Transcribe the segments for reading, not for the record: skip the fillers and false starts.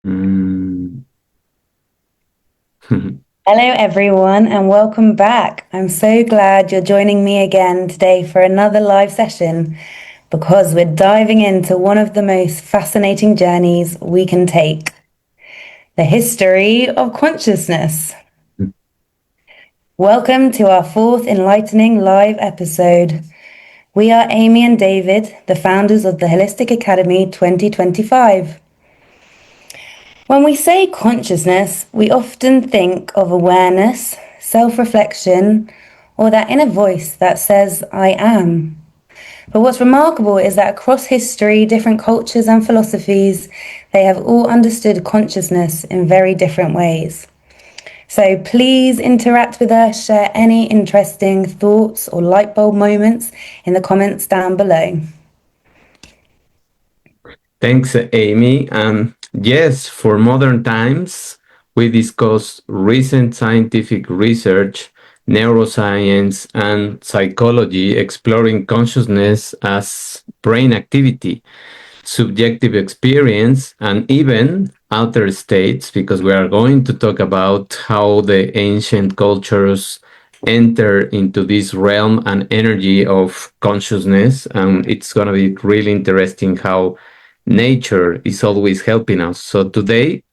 Mm. Hello, everyone, and welcome back. I'm so glad you're joining me again today for another live session because we're diving into one of the most fascinating journeys we can take, the history of consciousness. Welcome to our fourth enlightening live episode. We are Amy and David, the founders of the Holistic Academy 2025. When we say consciousness, we often think of awareness, self-reflection, or that inner voice that says, I am. But what's remarkable is that across history, different cultures and philosophies, they have all understood consciousness in very different ways. So please interact with us, share any interesting thoughts or light bulb moments in the comments down below. Thanks, Amy. Yes, for modern times, we discuss recent scientific research, neuroscience, and psychology exploring consciousness as brain activity, subjective experience, and even outer states, because we are going to talk about how the ancient cultures enter into this realm and energy of consciousness. And it's going to be really interesting how nature is always helping us. So today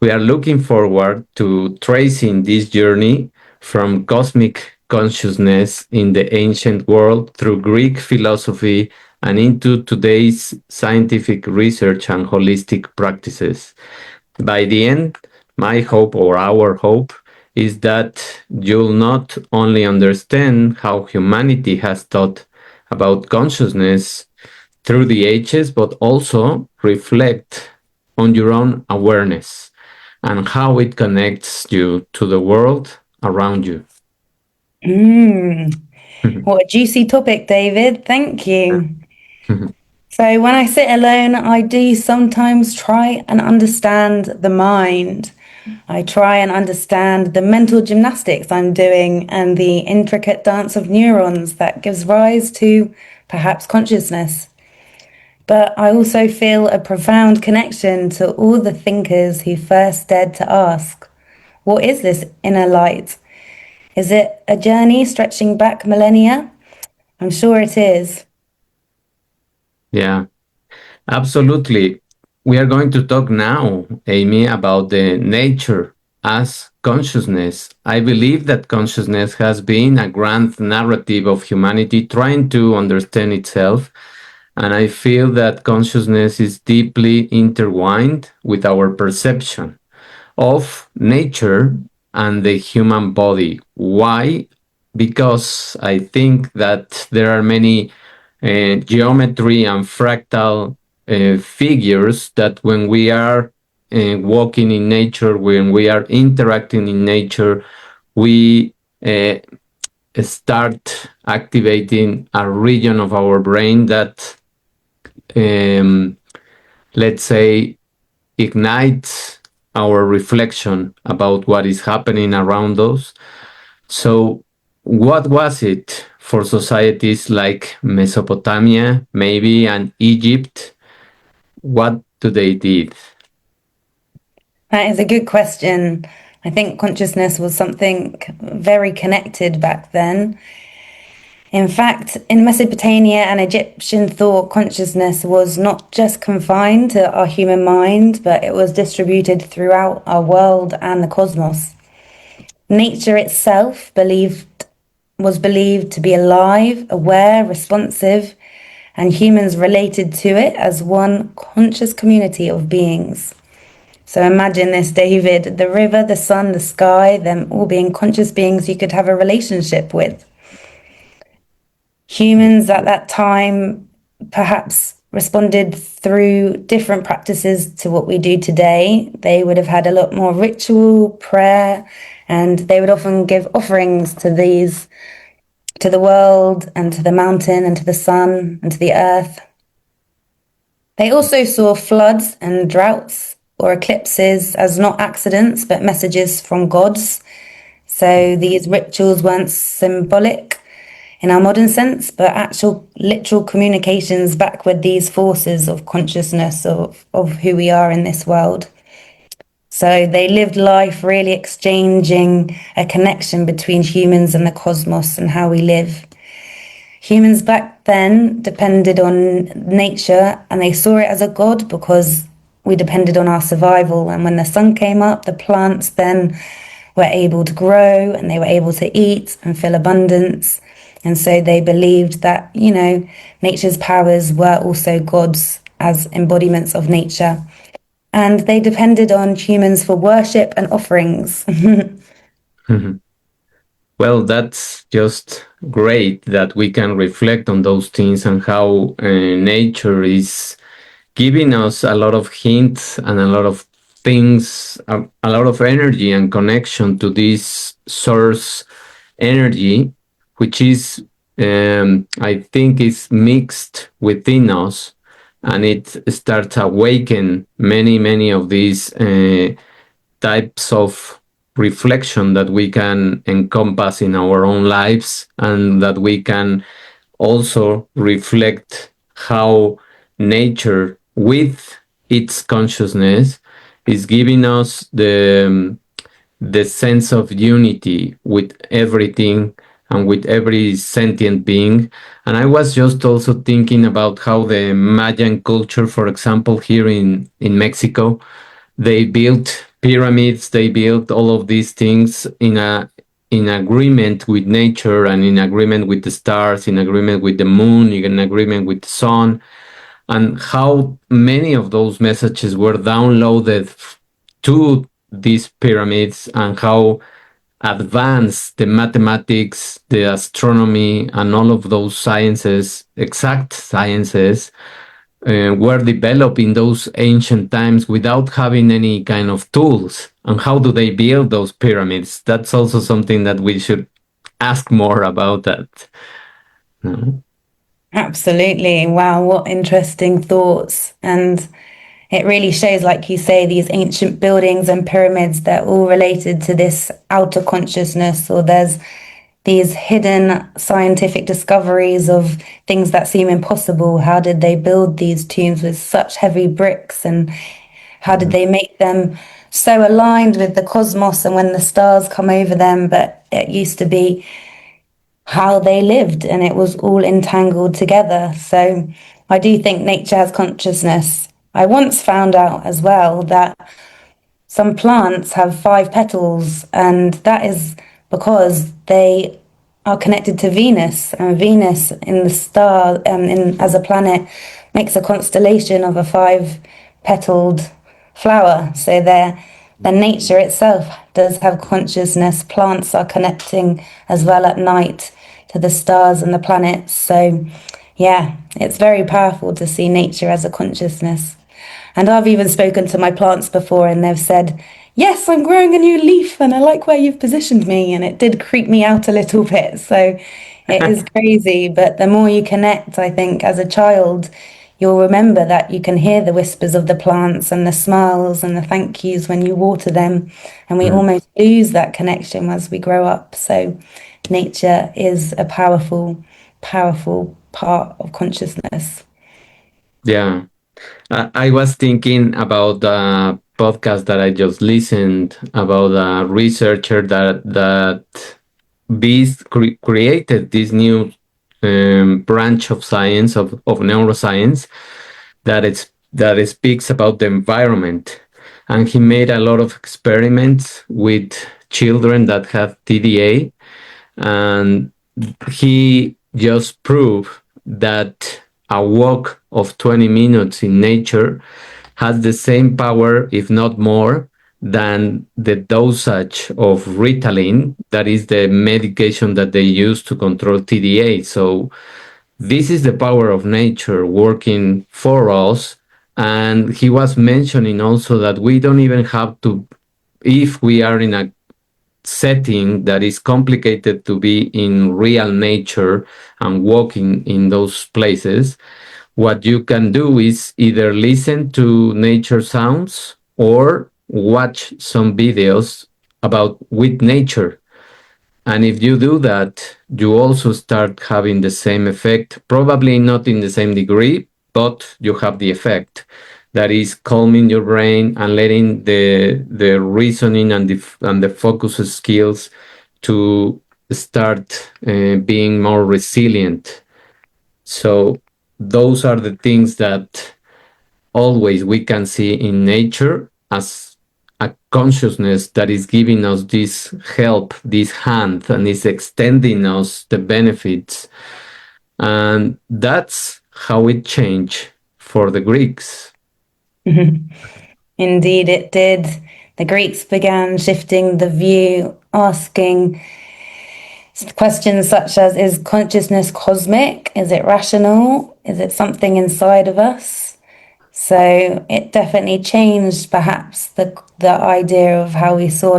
we are looking forward to tracing this journey from cosmic consciousness in the ancient world through Greek philosophy and into today's scientific research and holistic practices. By the end, my hope or our hope is that you'll not only understand how humanity has thought about consciousness through the ages, but also reflect on your own awareness and how it connects you to the world around you. What a juicy topic, David. Thank you. So when I sit alone, I do sometimes try and understand the mind. I try and understand the mental gymnastics I'm doing and the intricate dance of neurons that gives rise to perhaps consciousness. But I also feel a profound connection to all the thinkers who first dared to ask, what is this inner light? Is it a journey stretching back millennia? I'm sure it is. Yeah, absolutely. We are going to talk now, Amy, about the nature as consciousness. I believe that consciousness has been a grand narrative of humanity trying to understand itself. And I feel that consciousness is deeply intertwined with our perception of nature and the human body. Why? Because I think that there are many geometry and fractal figures that when we are walking in nature, when we are interacting in nature, we start activating a region of our brain that, um, let's say, ignites our reflection about what is happening around us. So, what was it for societies like Mesopotamia, maybe, and Egypt? What do they did? That is a good question. I think consciousness was something very connected back then. In fact, in Mesopotamia and Egyptian thought, consciousness was not just confined to our human mind, but it was distributed throughout our world and the cosmos. Nature itself was believed to be alive, aware, responsive, and humans related to it as one conscious community of beings. So imagine this, David, the river, the sun, the sky, them all being conscious beings you could have a relationship with. Humans at that time perhaps responded through different practices to what we do today. They would have had a lot more ritual, prayer, and they would often give offerings to these, to the world and to the mountain and to the sun and to the earth. They also saw floods and droughts or eclipses as not accidents, but messages from gods. So these rituals weren't symbolic in our modern sense, but actual literal communications back with these forces of consciousness of who we are in this world. So they lived life really exchanging a connection between humans and the cosmos and how we live. Humans back then depended on nature and they saw it as a god because we depended on our survival. And when the sun came up, the plants then were able to grow and they were able to eat and feel abundance. And so they believed that, nature's powers were also gods as embodiments of nature. And they depended on humans for worship and offerings. Well, that's just great that we can reflect on those things and how nature is giving us a lot of hints and a lot of things, a lot of energy and connection to this source energy, which is, I think, is mixed within us, and it starts awaken many of these types of reflection that we can encompass in our own lives, and that we can also reflect how nature with its consciousness is giving us the sense of unity with everything and with every sentient being. And I was just also thinking about how the Mayan culture, for example, here in Mexico, they built pyramids, they built all of these things in agreement with nature and in agreement with the stars, in agreement with the moon, in agreement with the sun, and how many of those messages were downloaded to these pyramids, and how advanced the mathematics, the astronomy, and all of those sciences, exact sciences, were developed in those ancient times without having any kind of tools. And how do they build those pyramids? That's also something that we should ask more about that. No? Absolutely. Wow, what interesting thoughts. And it really shows, like you say, these ancient buildings and pyramids, they're all related to this outer consciousness, or there's these hidden scientific discoveries of things that seem impossible. How did they build these tombs with such heavy bricks? And how did Mhm. they make them so aligned with the cosmos and when the stars come over them? But it used to be how they lived and it was all entangled together. So I do think nature has consciousness. I once found out as well that some plants have 5 petals, and that is because they are connected to Venus, and Venus in the star, as a planet, makes a constellation of a 5 petaled flower. So the nature itself does have consciousness. Plants are connecting as well at night to the stars and the planets. So, yeah, it's very powerful to see nature as a consciousness. And I've even spoken to my plants before and they've said, yes, I'm growing a new leaf and I like where you've positioned me. And it did creep me out a little bit. So it is crazy. But the more you connect, I think, as a child, you'll remember that you can hear the whispers of the plants and the smiles and the thank yous when you water them. And we Mm. almost lose that connection as we grow up. So nature is a powerful part of consciousness. Yeah. I was thinking about the podcast that I just listened about a researcher that created this new branch of science of neuroscience that it speaks about the environment, and he made a lot of experiments with children that have TDA, and he just proved that a walk of 20 minutes in nature has the same power, if not more, than the dosage of Ritalin, that is the medication that they use to control TDA. So this is the power of nature working for us. And he was mentioning also that we don't even have to, if we are in a setting that is complicated to be in real nature and walking in those places, what you can do is either listen to nature sounds or watch some videos about with nature. And if you do that, you also start having the same effect, probably not in the same degree, but you have the effect. that is calming your brain and letting the reasoning and the focus skills to start being more resilient. So those are the things that always we can see in nature as a consciousness that is giving us this help, this hand, and is extending us the benefits. And that's how it changed for the Greeks. Indeed, it did. The Greeks began shifting the view, asking questions such as, is consciousness cosmic? Is it rational? Is it something inside of us? So it definitely changed perhaps the idea of how we saw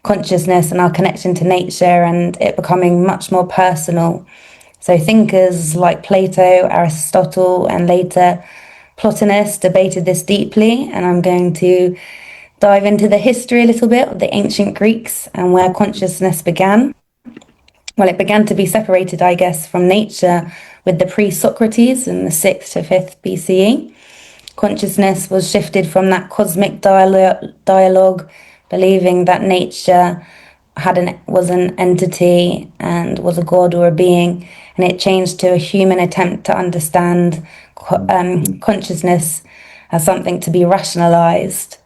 consciousness and our connection to nature, and it becoming much more personal. So thinkers like Plato, Aristotle, and later Plotinus debated this deeply, and I'm going to dive into the history a little bit of the ancient Greeks and where consciousness began. Well, it began to be separated, I guess, from nature with the pre-Socrates in the 6th to 5th BCE. Consciousness was shifted from that cosmic dialogue, believing that nature was an entity and was a god or a being, and it changed to a human attempt to understand consciousness as something to be rationalized.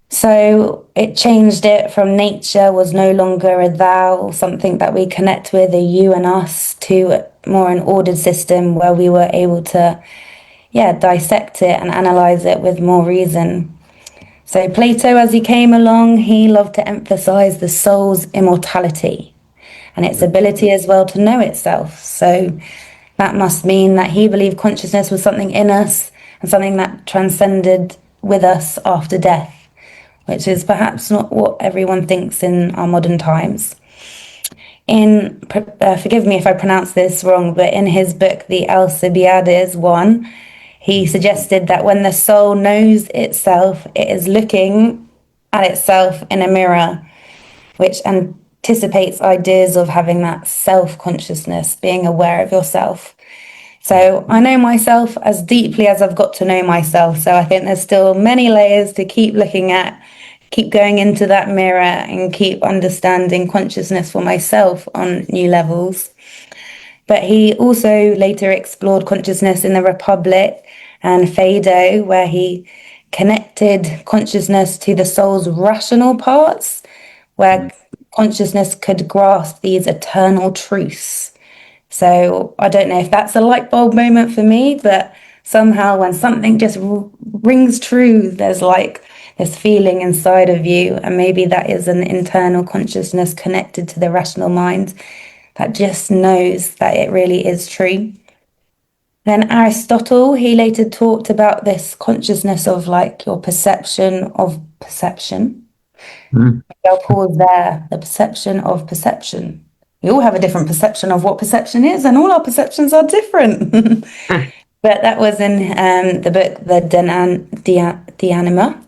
So it changed it from nature was no longer a thou, something that we connect with, a you and us, to more an ordered system where we were able to, dissect it and analyze it with more reason. So Plato, as he came along, he loved to emphasize the soul's immortality and its ability as well to know itself. So that must mean that he believed consciousness was something in us and something that transcended with us after death, which is perhaps not what everyone thinks in our modern times. Forgive me if I pronounce this wrong, but in his book, the Alcibiades 1, he suggested that when the soul knows itself, it is looking at itself in a mirror, which anticipates ideas of having that self-consciousness, being aware of yourself. So I know myself as deeply as I've got to know myself. So I think there's still many layers to keep looking at, keep going into that mirror and keep understanding consciousness for myself on new levels. But he also later explored consciousness in the Republic and Phaedo, where he connected consciousness to the soul's rational parts, where consciousness could grasp these eternal truths. So I don't know if that's a light bulb moment for me, but somehow when something just rings true, there's like this feeling inside of you, and maybe that is an internal consciousness connected to the rational mind that just knows that it really is true. Then Aristotle, he later talked about this consciousness of like your perception of perception. I'll pause there. The perception of perception. We all have a different perception of what perception is, and all our perceptions are different. But that was in the book, The Anima.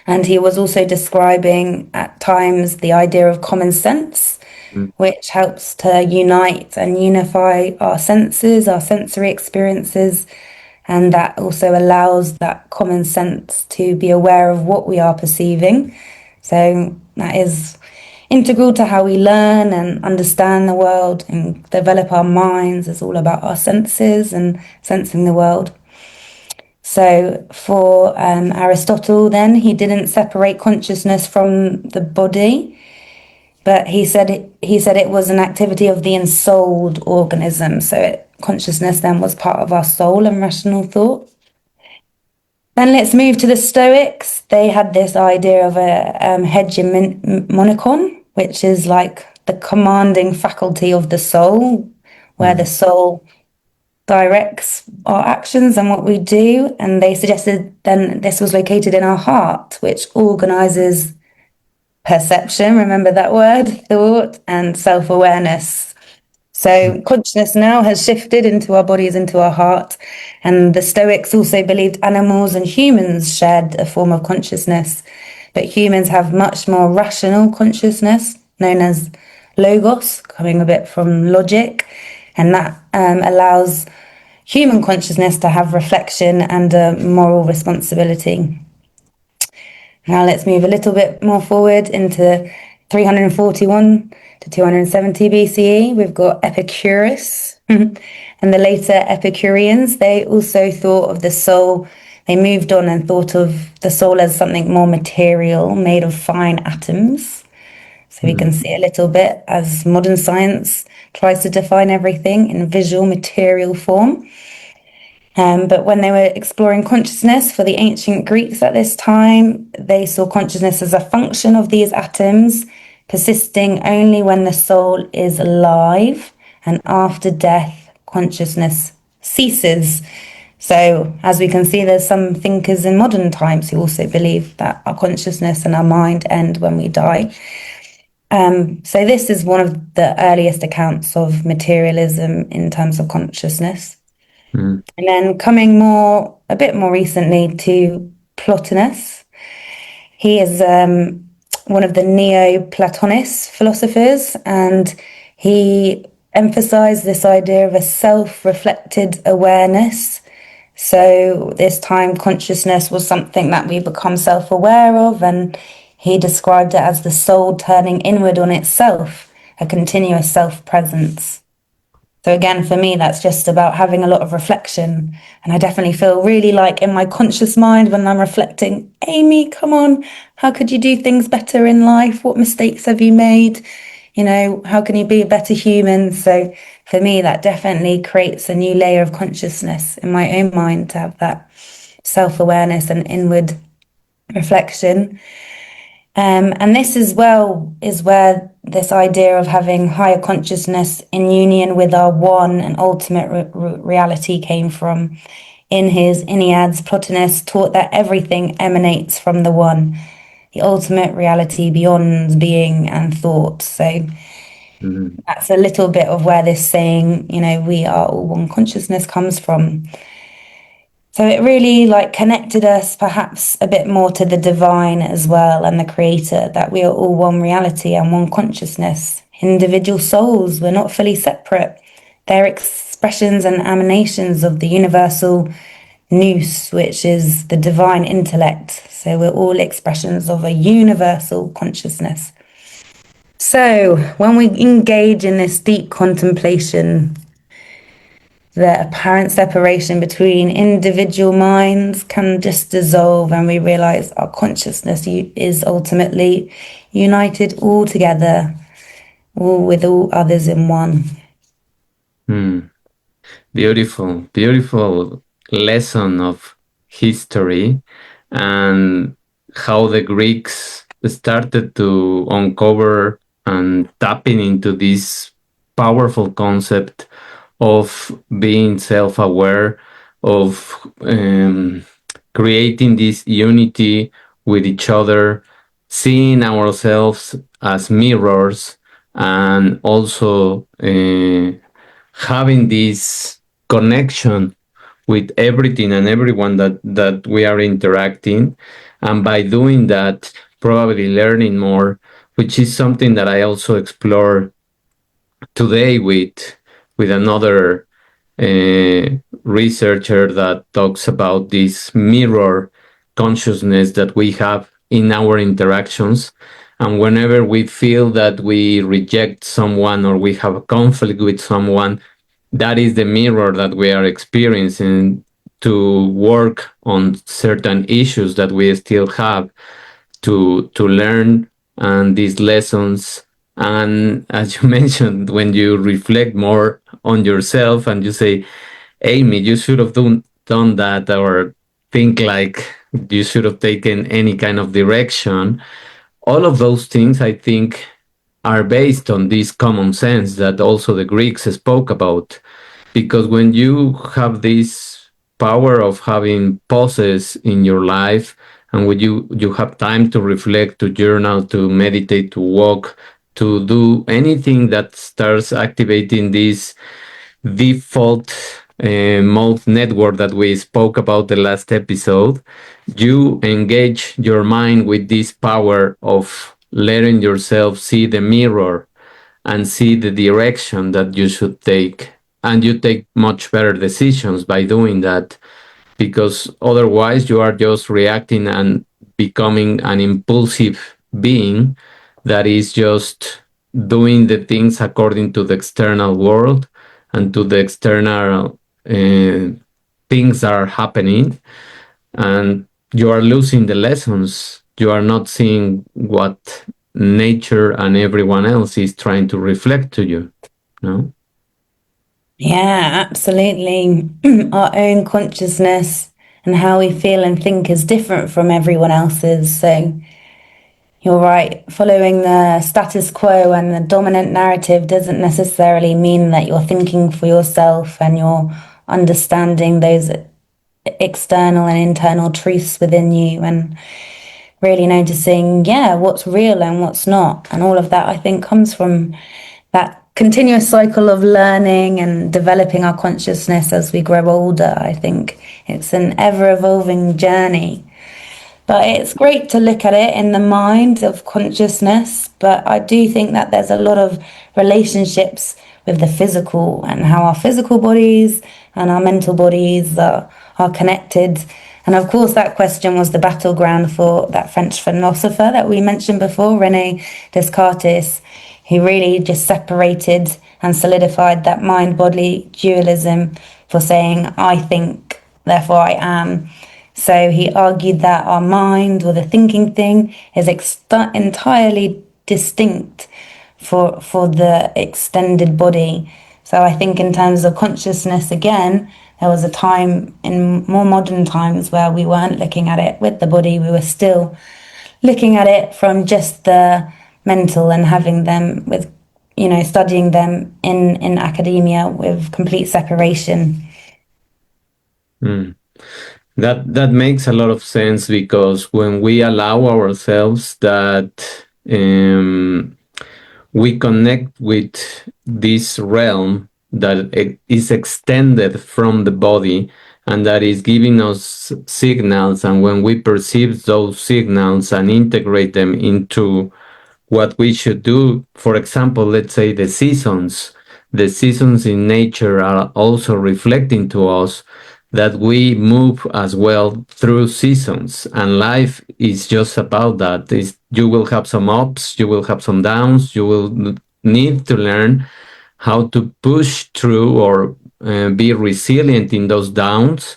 And he was also describing at times the idea of common sense, which helps to unite and unify our senses, our sensory experiences. And that also allows that common sense to be aware of what we are perceiving. So that is integral to how we learn and understand the world and develop our minds. It's all about our senses and sensing the world. So for Aristotle, then, he didn't separate consciousness from the body, but he said it was an activity of the ensouled organism. So consciousness then was part of our soul and rational thought. Then let's move to the Stoics. They had this idea of a hegemonikon, which is like the commanding faculty of the soul, where the soul directs our actions and what we do. And they suggested then this was located in our heart, which organizes perception, remember that word, thought, and self-awareness. So consciousness now has shifted into our bodies, into our heart. And the Stoics also believed animals and humans shared a form of consciousness, but humans have much more rational consciousness, known as logos, coming a bit from logic, and that allows human consciousness to have reflection and a moral responsibility. Now let's move a little bit more forward into 341 to 270 BCE. We've got Epicurus and the later Epicureans. They also thought of the soul. They moved on and thought of the soul as something more material, made of fine atoms. So we can see a little bit as modern science tries to define everything in visual material form. But when they were exploring consciousness for the ancient Greeks at this time, they saw consciousness as a function of these atoms, persisting only when the soul is alive, and after death, consciousness ceases. So, as we can see, there's some thinkers in modern times who also believe that our consciousness and our mind end when we die. So this is one of the earliest accounts of materialism in terms of consciousness. Mm. And then coming a bit more recently to Plotinus. He is one of the Neoplatonist philosophers, and he emphasized this idea of a self-reflected awareness. So this time consciousness was something that we become self-aware of, and he described it as the soul turning inward on itself, a continuous self-presence. So again, for me, that's just about having a lot of reflection. And I definitely feel really like in my conscious mind when I'm reflecting, Amy, come on, how could you do things better in life? What mistakes have you made? You know, how can you be a better human? So for me, that definitely creates a new layer of consciousness in my own mind to have that self-awareness and inward reflection. And this as well is where this idea of having higher consciousness in union with our one and ultimate reality came from. In his Enneads, Plotinus taught that everything emanates from the one, the ultimate reality beyond being and thought. So that's a little bit of where this saying, you know, we are all one consciousness comes from. So it really like connected us perhaps a bit more to the divine as well and the creator, that we are all one reality and one consciousness. Individual souls, we're not fully separate. They're expressions and emanations of the universal nous, which is the divine intellect. So we're all expressions of a universal consciousness. So when we engage in this deep contemplation, the apparent separation between individual minds can just dissolve, and we realize our consciousness is ultimately united all together, all with all others in one. Beautiful, beautiful lesson of history and how the Greeks started to uncover and tapping into this powerful concept of being self-aware, of creating this unity with each other, seeing ourselves as mirrors, and also having this connection with everything and everyone that we are interacting. And by doing that, probably learning more, which is something that I also explore today with another researcher that talks about this mirror consciousness that we have in our interactions. And whenever we feel that we reject someone or we have a conflict with someone, that is the mirror that we are experiencing to work on certain issues that we still have to learn and these lessons. And as you mentioned, when you reflect more on yourself and you say, Amy, you should have done that, or think like you should have taken any kind of direction. All of those things, I think, are based on this common sense that also the Greeks spoke about. Because when you have this power of having pauses in your life, and when you have time to reflect, to journal, to meditate, to walk, to do anything that starts activating this default mode network that we spoke about the last episode, you engage your mind with this power of letting yourself see the mirror and see the direction that you should take. and you take much better decisions by doing that, because otherwise you are just reacting and becoming an impulsive being that is just doing the things according to the external world and to the external things that are happening, and you are losing the lessons. You are not seeing what nature and everyone else is trying to reflect to you. No? Yeah, absolutely. Our own consciousness and how we feel and think is different from everyone else's. So you're right. Following the status quo and the dominant narrative doesn't necessarily mean that you're thinking for yourself and you're understanding those external and internal truths within you, and really noticing, yeah, what's real and what's not. And all of that, I think, comes from that continuous cycle of learning and developing our consciousness as we grow older. I think it's an ever evolving journey. But it's great to look at it in the mind of consciousness. But I do think that there's a lot of relationships with the physical and how our physical bodies and our mental bodies are connected. And of course, that question was the battleground for that French philosopher that we mentioned before, Rene Descartes, who really just separated and solidified that mind-body dualism for saying, I think, therefore I am. So he argued that our mind, or the thinking thing, is entirely distinct for the extended body. So I think in terms of consciousness, again, there was a time in more modern times where we weren't looking at it with the body. We were still looking at it from just the mental and having them with, studying them in academia with complete separation. Mm. That makes a lot of sense, because when we allow ourselves that we connect with this realm that is extended from the body and that is giving us signals, and when we perceive those signals and integrate them into what we should do, for example, let's say the seasons in nature are also reflecting to us that we move as well through seasons, and life is just about that. You will have some ups, you will have some downs, you will need to learn how to push through, or be resilient in those downs,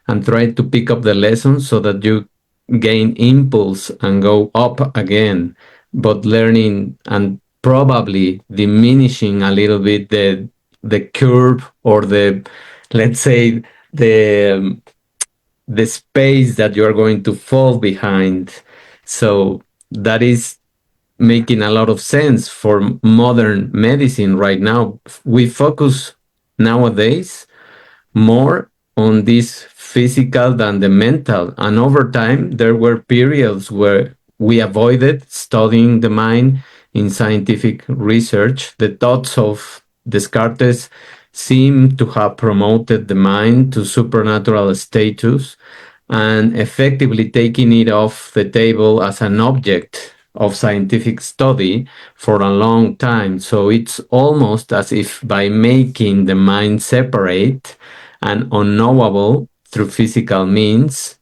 and try to pick up the lessons so that you gain impulse and go up again, but learning and probably diminishing a little bit the curve, or the, let's say, the the space that you are going to fall behind. So that is making a lot of sense for modern medicine right now. We focus nowadays more on this physical than the mental. And over time, there were periods where we avoided studying the mind in scientific research. The thoughts of Descartes seem to have promoted the mind to supernatural status and effectively taking it off the table as an object of scientific study for a long time. So it's almost as if by making the mind separate and unknowable through physical means,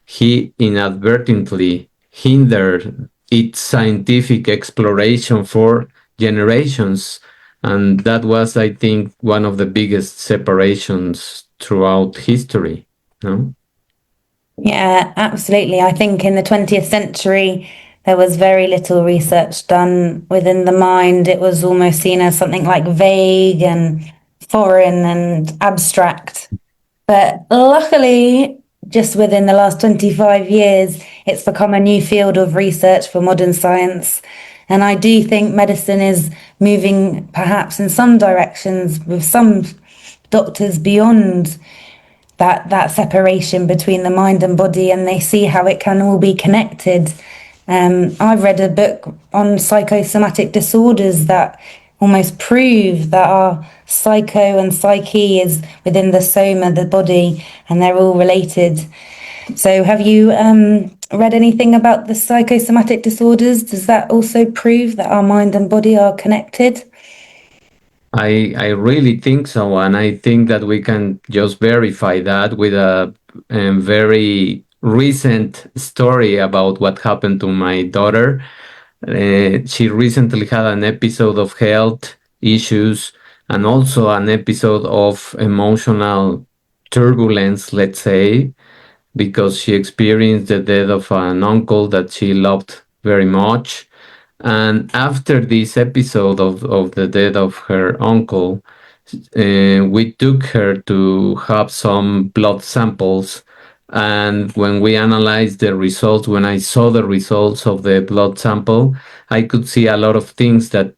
he inadvertently hindered its scientific exploration for generations. And that was, I think, one of the biggest separations throughout history. No? Yeah, absolutely. I think in the 20th century, there was very little research done within the mind. It was almost seen as something like vague and foreign and abstract. But luckily, just within the last 25 years, it's become a new field of research for modern science. And I do think medicine is moving perhaps in some directions with some doctors beyond that separation between the mind and body, and they see how it can all be connected. I've read a book on psychosomatic disorders that almost prove that our psycho and psyche is within the soma, the body, and they're all related. So have you read anything about the psychosomatic disorders? Does that also prove that our mind and body are connected? I really think so, and I think that we can just verify that with a, very recent story about what happened to my daughter. She recently had an episode of health issues and also an episode of emotional turbulence, let's say, because she experienced the death of an uncle that she loved very much. And after this episode of the death of her uncle, we took her to have some blood samples. And when we analyzed the results, when I saw the results of the blood sample, I could see a lot of things that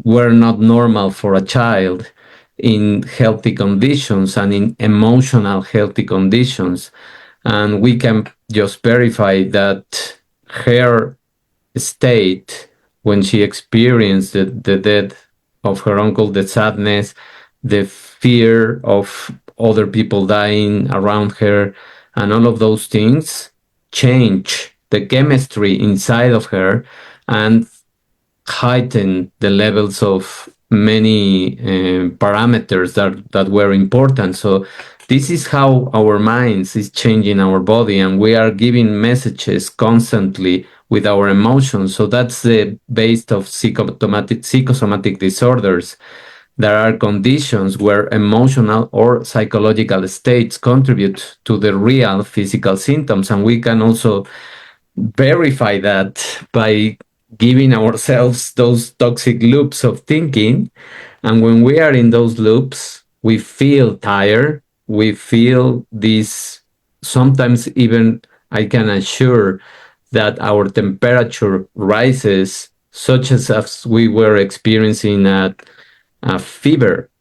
were not normal for a child in healthy conditions and in emotional healthy conditions. And we can just verify that her state when she experienced the death of her uncle, the sadness, the fear of other people dying around her, and all of those things change the chemistry inside of her and heighten the levels of many parameters that were important. So this is how our minds is changing our body, and we are giving messages constantly with our emotions. So that's the base of psychosomatic disorders. There are conditions where emotional or psychological states contribute to the real physical symptoms, and we can also verify that by giving ourselves those toxic loops of thinking. And when we are in those loops, we feel tired. We feel this, sometimes even I can assure that our temperature rises, such as we were experiencing at a fever.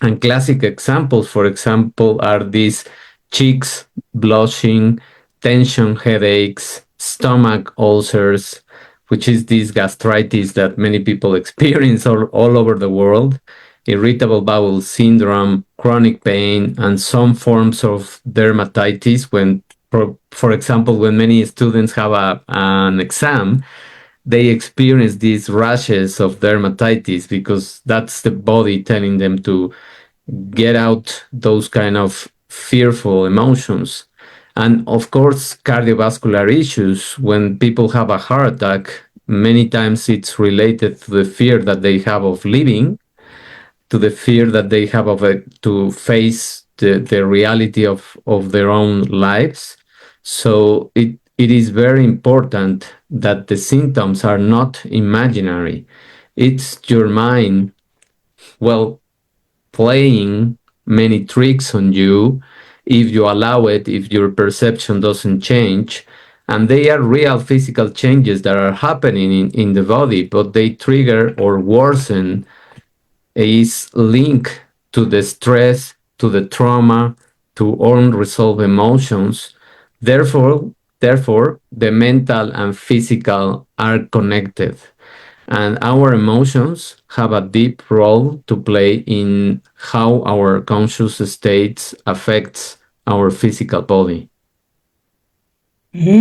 And classic examples, for example, are these cheeks blushing, tension headaches, stomach ulcers, which is this gastritis that many people experience all over the world, irritable bowel syndrome, chronic pain, and some forms of dermatitis when, for example, when many students have an exam, they experience these rashes of dermatitis because that's the body telling them to get out those kind of fearful emotions. And of course, cardiovascular issues. When people have a heart attack, many times it's related to the fear that they have of living, to the fear that they have of to face the reality of their own lives. So it is very important that the symptoms are not imaginary. It's your mind, well, playing many tricks on you if you allow it, if your perception doesn't change. And they are real physical changes that are happening in the body, but they trigger or worsen is linked to the stress, to the trauma, to unresolved emotions. Therefore, the mental and physical are connected. And our emotions have a deep role to play in how our conscious states affects our physical body. Mm.